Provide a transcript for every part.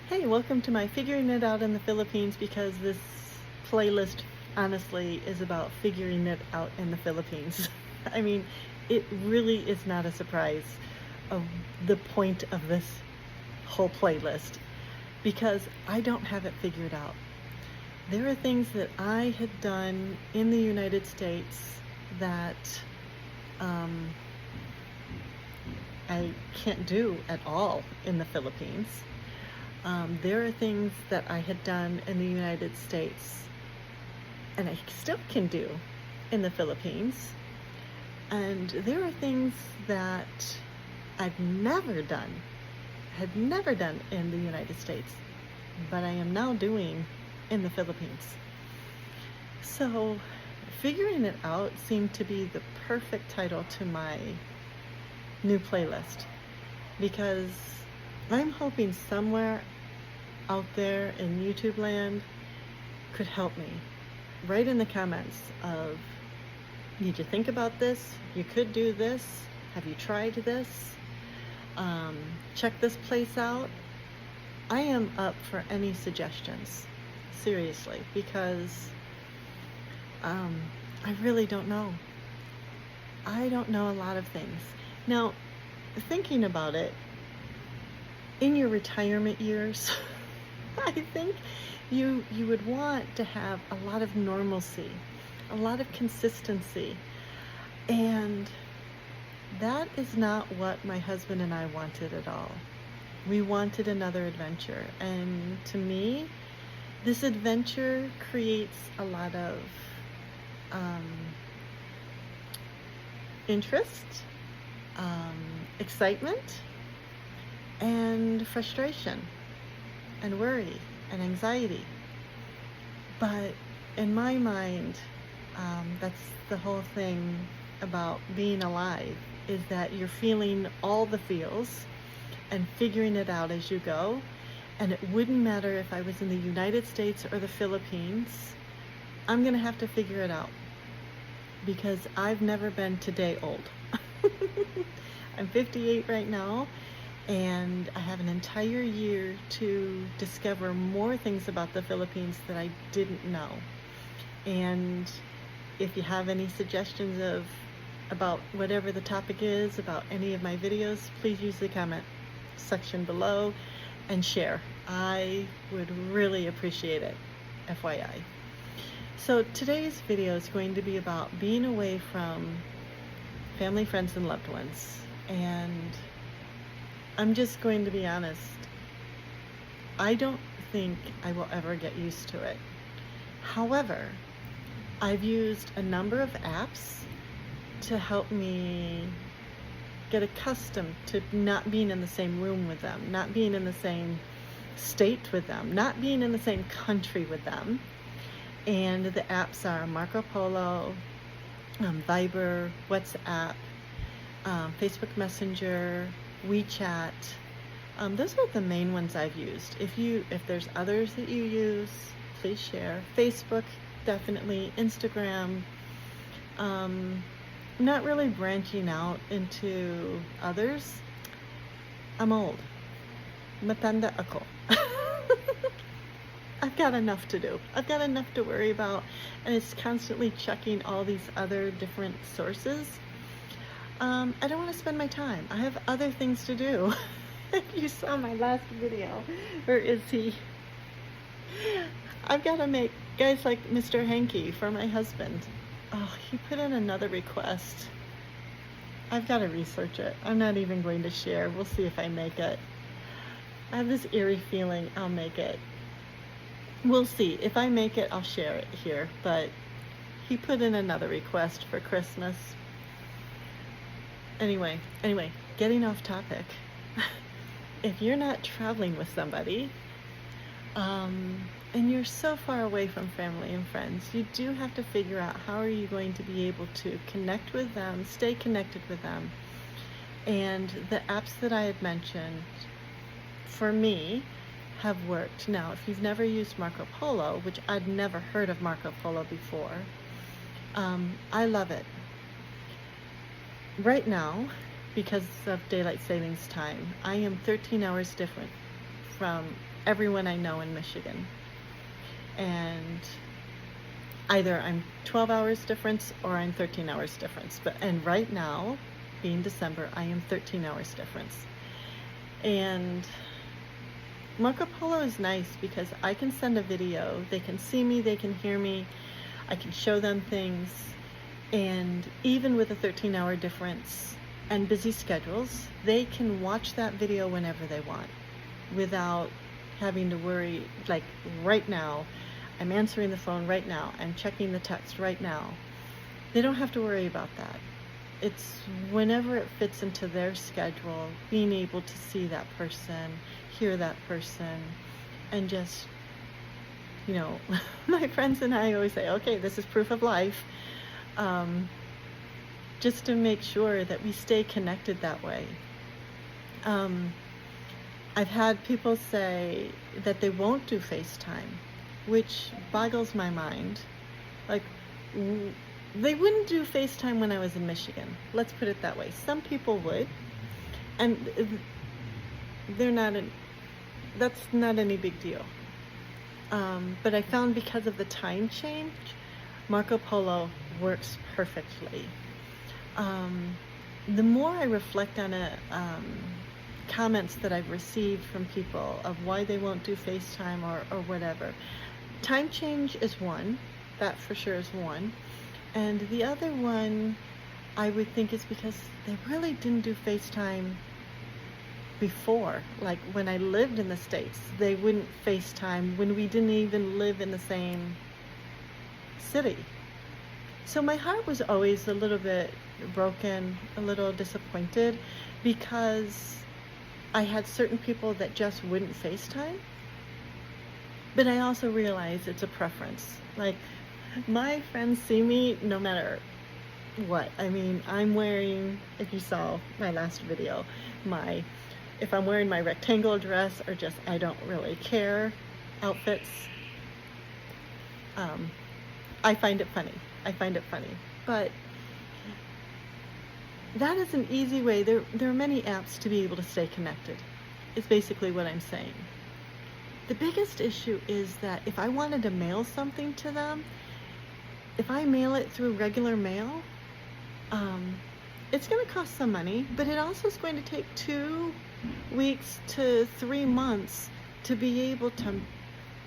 Hey, welcome to my Figuring It Out in the Philippines, because this playlist honestly is about figuring it out in the Philippines. I mean, it really is not a surprise of the point of this whole playlist, because I don't have it figured out. There are things that I had done in the United States that I can't do at all in the Philippines. There are things that I had done in the United States and I still can do in the Philippines. And there are things that I've never done, had never done in the United States, but I am now doing in the Philippines. So figuring it out seemed to be the perfect title to my new playlist, because I'm hoping somewhere out there in YouTube land could help me. Write in the comments of, did you think about this? You could do this. Have you tried this? Check this place out. I am up for any suggestions, seriously, because I really don't know. I don't know a lot of things. Now, thinking about it, in your retirement years, I think you would want to have a lot of normalcy, a lot of consistency, and that is not what my husband and I wanted at all. We wanted another adventure, and to me, this adventure creates a lot of interest, excitement, and frustration, and worry, and anxiety. But in my mind, that's the whole thing about being alive, is that you're feeling all the feels and figuring it out as you go. And it wouldn't matter if I was in the United States or the Philippines, I'm gonna have to figure it out, because I've never been today old. I'm 58 right now, and I have an entire year to discover more things about the Philippines that I didn't know. And if you have any suggestions about whatever the topic is, about any of my videos, please use the comment section below and share. I would really appreciate it, FYI. So today's video is going to be about being away from family, friends, and loved ones. And I'm just going to be honest, I don't think I will ever get used to it. However, I've used a number of apps to help me get accustomed to not being in the same room with them, not being in the same state with them, not being in the same country with them. And the apps are Marco Polo, Viber, WhatsApp, Facebook Messenger, WeChat. Those are the main ones I've used. If there's others that you use, please share. Facebook, definitely. Instagram. Not really branching out into others. I'm old. Matanda ako. I've got enough to do. I've got enough to worry about, and it's constantly checking all these other different sources. I don't want to spend my time. I have other things to do. If you saw my last video, where is he? I've got to make guys like Mr. Hanky for my husband. Oh, he put in another request. I've got to research it. I'm not even going to share. We'll see if I make it. I have this eerie feeling I'll make it. We'll see. If I make it, I'll share it here. But he put in another request for Christmas. Anyway, getting off topic. If you're not traveling with somebody, and you're so far away from family and friends, you do have to figure out how are you going to be able to connect with them, stay connected with them. And the apps that I had mentioned, for me, have worked. Now, if you've never used Marco Polo, which I'd never heard of Marco Polo before, I love it. Right now, because of daylight savings time, I am 13 hours different from everyone I know in Michigan. And either I'm 12 hours difference or I'm 13 hours difference. And right now, being December, I am 13 hours difference. And Marco Polo is nice because I can send a video, they can see me, they can hear me, I can show them things, and even with a 13-hour difference and busy schedules, they can watch that video whenever they want without having to worry, like right now, I'm answering the phone right now, I'm checking the text right now. They don't have to worry about that. It's whenever it fits into their schedule, being able to see that person, hear that person, and just, you know, my friends and I always say, okay, this is proof of life, just to make sure that we stay connected that way. I've had people say that they won't do FaceTime, which boggles my mind. Like, they wouldn't do FaceTime when I was in Michigan. Let's put it that way. Some people would, and that's not any big deal. But I found because of the time change, Marco Polo works perfectly. The more I reflect on it, comments that I've received from people of why they won't do FaceTime or whatever. Time change is one, that for sure is one. And the other one, I would think, is because they really didn't do FaceTime before. Like when I lived in the States, they wouldn't FaceTime when we didn't even live in the same city. So my heart was always a little bit broken, a little disappointed, because I had certain people that just wouldn't FaceTime. But I also realize it's a preference. Like, my friends see me no matter what. I mean, I'm wearing, if you saw my last video, if I'm wearing my rectangle dress or just I don't really care outfits, I find it funny. But that is an easy way. There are many apps to be able to stay connected. It's basically what I'm saying. The biggest issue is that if I wanted to mail something to them, if I mail it through regular mail, it's going to cost some money, but it also is going to take 2 weeks to 3 months to be able to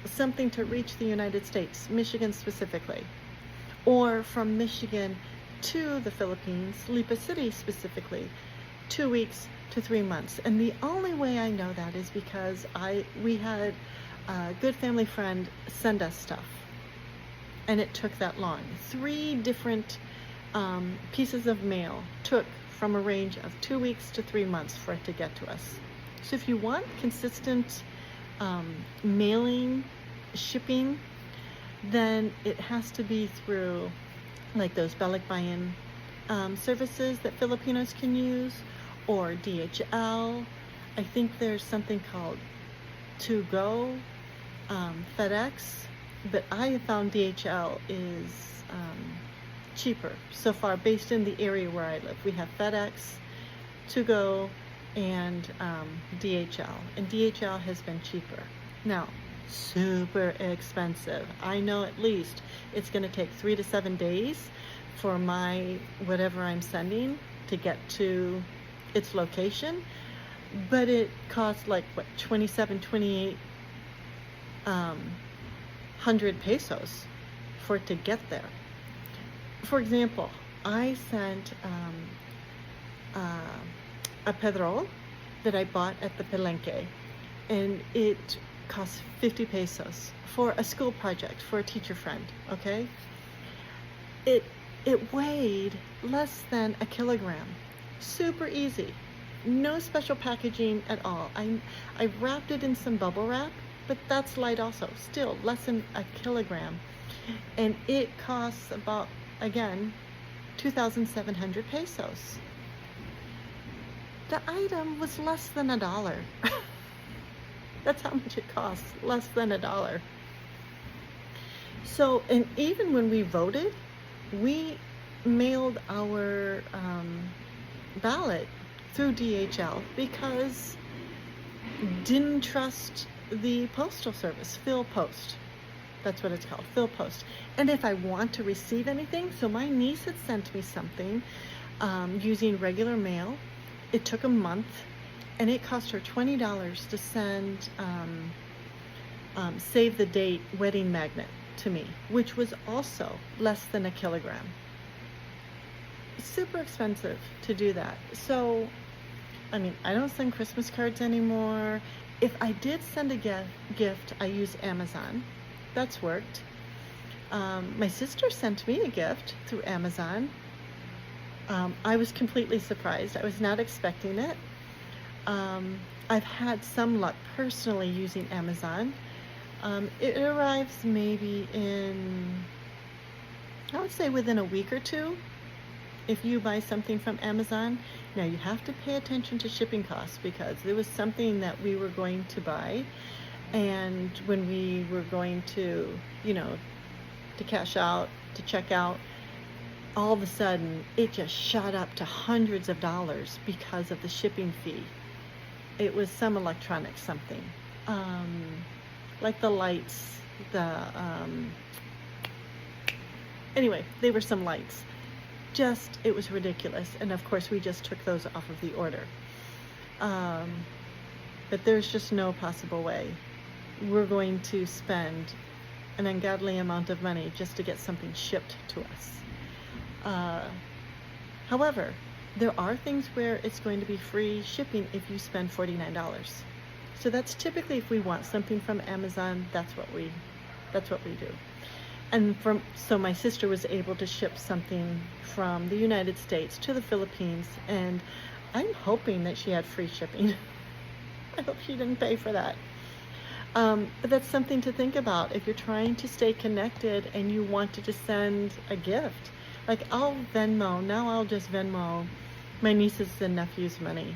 something to reach the United States, Michigan specifically, or from Michigan to the Philippines, Lipa City specifically, 2 weeks to 3 months. And the only way I know that is because we had a good family friend send us stuff, and it took that long. 3 different pieces of mail took from a range of 2 weeks to 3 months for it to get to us. So if you want consistent mailing, shipping, then it has to be through like those balikbayan services that Filipinos can use, or DHL. I think there's something called To Go, FedEx, but I have found DHL is cheaper so far based in the area where I live. We have FedEx, To Go, and DHL, and DHL has been cheaper. Now, super expensive. I know at least it's going to take 3 to 7 days for my whatever I'm sending to get to its location, but it costs like what, 2,700 pesos for it to get there. For example, I sent a pedrol that I bought at the Palenque, and it cost 50 pesos for a school project for a teacher friend. Okay, it weighed less than a kilogram. Super easy, no special packaging at all. I wrapped it in some bubble wrap, but that's light also, still less than a kilogram, and it costs about, again, 2,700 pesos. The item was less than $1. That's how much it costs, less than $1. So, and even when we voted, we mailed our ballot through DHL because didn't trust the postal service, Phil Post. That's what it's called, Phil Post. And if I want to receive anything, so my niece had sent me something using regular mail. It took a month, and it cost her $20 to send save the date wedding magnet to me, which was also less than a kilogram. Super expensive to do that. So, I mean, I don't send Christmas cards anymore. If I did send a gift, I use Amazon. That's worked. My sister sent me a gift through Amazon. I was completely surprised. I was not expecting it. I've had some luck personally using Amazon. It arrives maybe in, I would say within a week or two, if you buy something from Amazon. Now you have to pay attention to shipping costs, because there was something that we were going to buy, and when we were going to, to cash out, to check out, all of a sudden it just shot up to hundreds of dollars because of the shipping fee. It was some electronic something, like the lights, anyway, they were some lights. It was ridiculous. And of course we just took those off of the order. But there's just no possible way we're going to spend an ungodly amount of money just to get something shipped to us. However, there are things where it's going to be free shipping if you spend $49. So that's typically, if we want something from Amazon, that's what we do. And so my sister was able to ship something from the United States to the Philippines, and I'm hoping that she had free shipping. I hope she didn't pay for that. But that's something to think about if you're trying to stay connected and you wanted to send a gift. Like, I'll just Venmo my nieces and nephews money.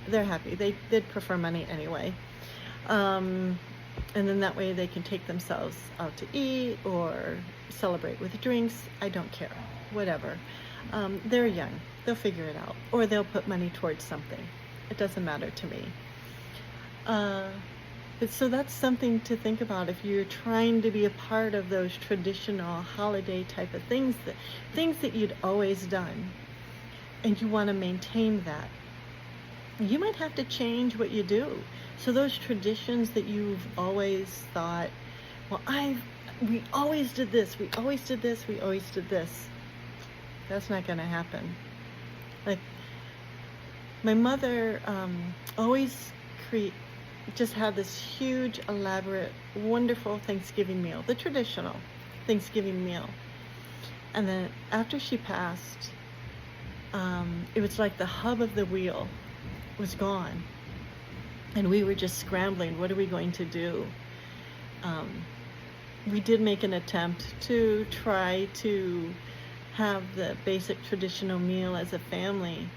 They're happy. They'd prefer money anyway. And then that way they can take themselves out to eat or celebrate with drinks. I don't care, whatever. They're young, they'll figure it out, or they'll put money towards something. It doesn't matter to me. So that's something to think about if you're trying to be a part of those traditional holiday type of things that you'd always done, and you want to maintain that. You might have to change what you do. So those traditions that you've always thought, well, we always did this, we always did this, we always did this. That's not going to happen. Like, my mother always just had this huge, elaborate, wonderful Thanksgiving meal, the traditional Thanksgiving meal. And then after she passed, it was like the hub of the wheel was gone, and we were just scrambling. What are we going to do? We did make an attempt to try to have the basic traditional meal as a family,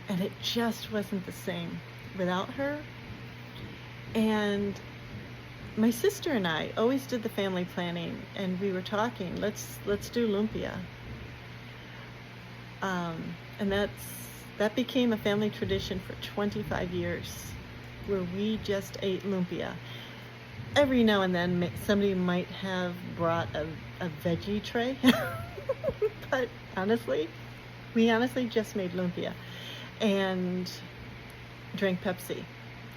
and it just wasn't the same without her. And my sister and I always did the family planning, and we were talking, let's do lumpia. And that became a family tradition for 25 years, where we just ate lumpia. Every now and then somebody might have brought a veggie tray, but we honestly just made lumpia and drank Pepsi.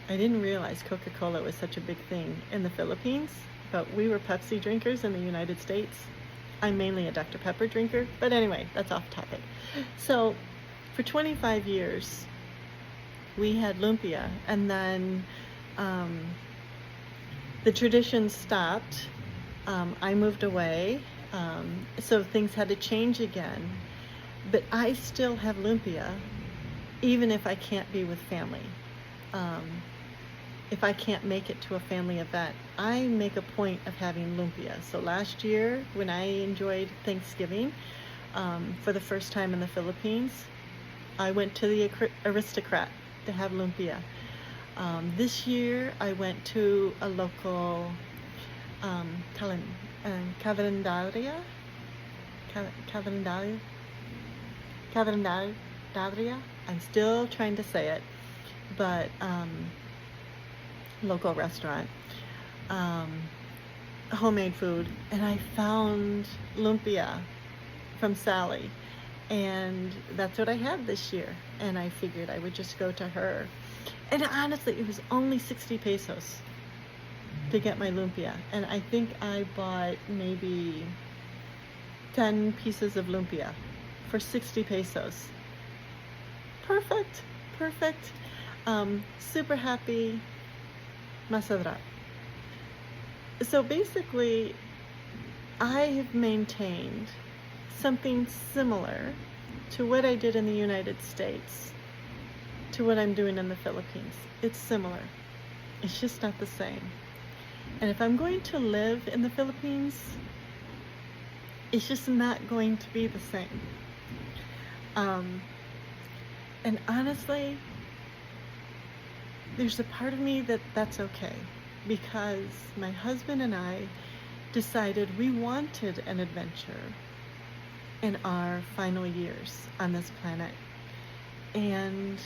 I didn't realize Coca-Cola was such a big thing in the Philippines, but we were Pepsi drinkers in the United States. I'm mainly a Dr. Pepper drinker, but anyway, that's off topic. So for 25 years, we had lumpia, and then the tradition stopped. I moved away, so things had to change again. But I still have lumpia, even if I can't be with family. If I can't make it to a family event, I make a point of having lumpia. So last year, when I enjoyed Thanksgiving for the first time in the Philippines, I went to the Aristocrat to have lumpia. This year, I went to a local calendaria. I'm still trying to say it, but local restaurant, homemade food, and I found lumpia from Sally, and that's what I had this year, and I figured I would just go to her. And honestly, it was only 60 pesos to get my lumpia, and I think I bought maybe 10 pieces of lumpia for 60 pesos. Perfect, perfect. Super happy. Masadra. So basically, I have maintained something similar to what I did in the United States to what I'm doing in the Philippines. It's similar. It's just not the same. And if I'm going to live in the Philippines, it's just not going to be the same. And honestly, there's a part of me that's okay, because my husband and I decided we wanted an adventure in our final years on this planet. And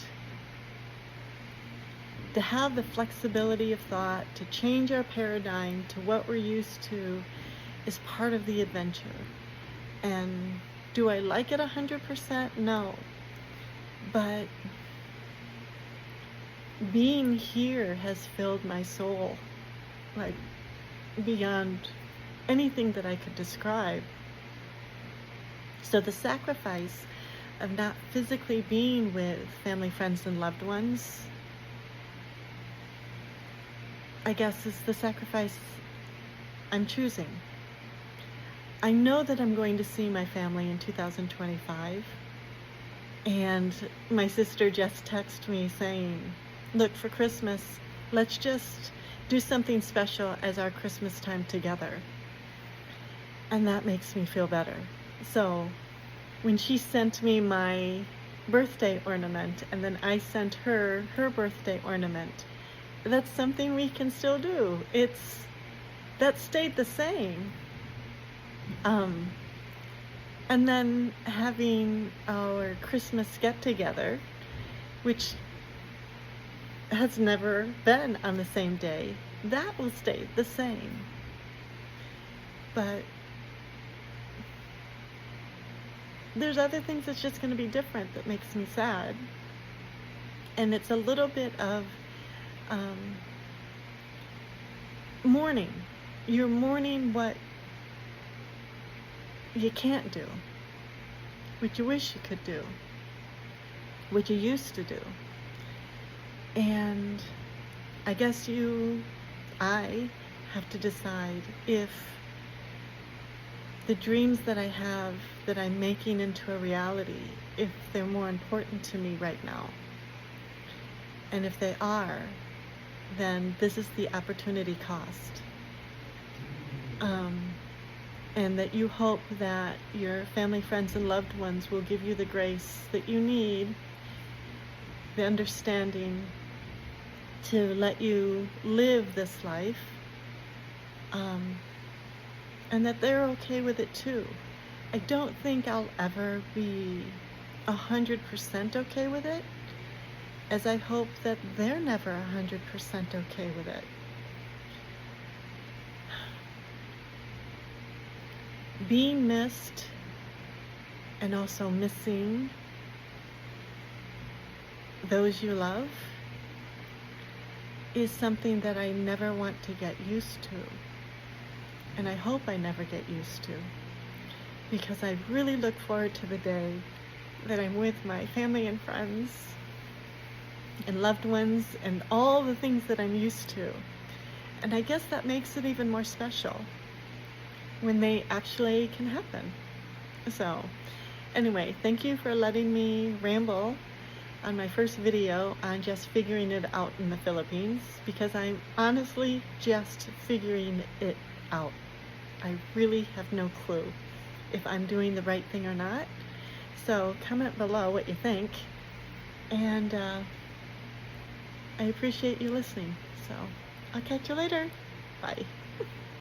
to have the flexibility of thought, to change our paradigm to what we're used to, is part of the adventure. And do I like it 100%? No. But being here has filled my soul, like beyond anything that I could describe. So the sacrifice of not physically being with family, friends, and loved ones, I guess, is the sacrifice I'm choosing. I know that I'm going to see my family in 2025, and my sister just texted me saying, look, for Christmas, let's just do something special as our Christmas time together. And that makes me feel better. So when she sent me my birthday ornament, and then I sent her her birthday ornament, that's something we can still do. That stayed the same. And then having our Christmas get-together, which has never been on the same day, that will stay the same. But there's other things that's just going to be different that makes me sad. And it's a little bit of mourning. You're mourning what you can't do, what you wish you could do, what you used to do. And I guess I have to decide if the dreams that I have that I'm making into a reality, if they're more important to me right now. And if they are, then this is the opportunity cost. And that you hope that your family, friends, and loved ones will give you the grace that you need, the understanding to let you live this life, and that they're okay with it too. I don't think I'll ever be 100% okay with it, as I hope that they're never 100% okay with it. Being missed and also missing those you love is something that I never want to get used to. And I hope I never get used to, because I really look forward to the day that I'm with my family and friends and loved ones and all the things that I'm used to. And I guess that makes it even more special when they actually can happen. So anyway, thank you for letting me ramble on my first video on just figuring it out in the Philippines, because I'm honestly just figuring it out. I really have no clue if I'm doing the right thing or not. So comment below what you think, and I appreciate you listening. So I'll catch you later. Bye.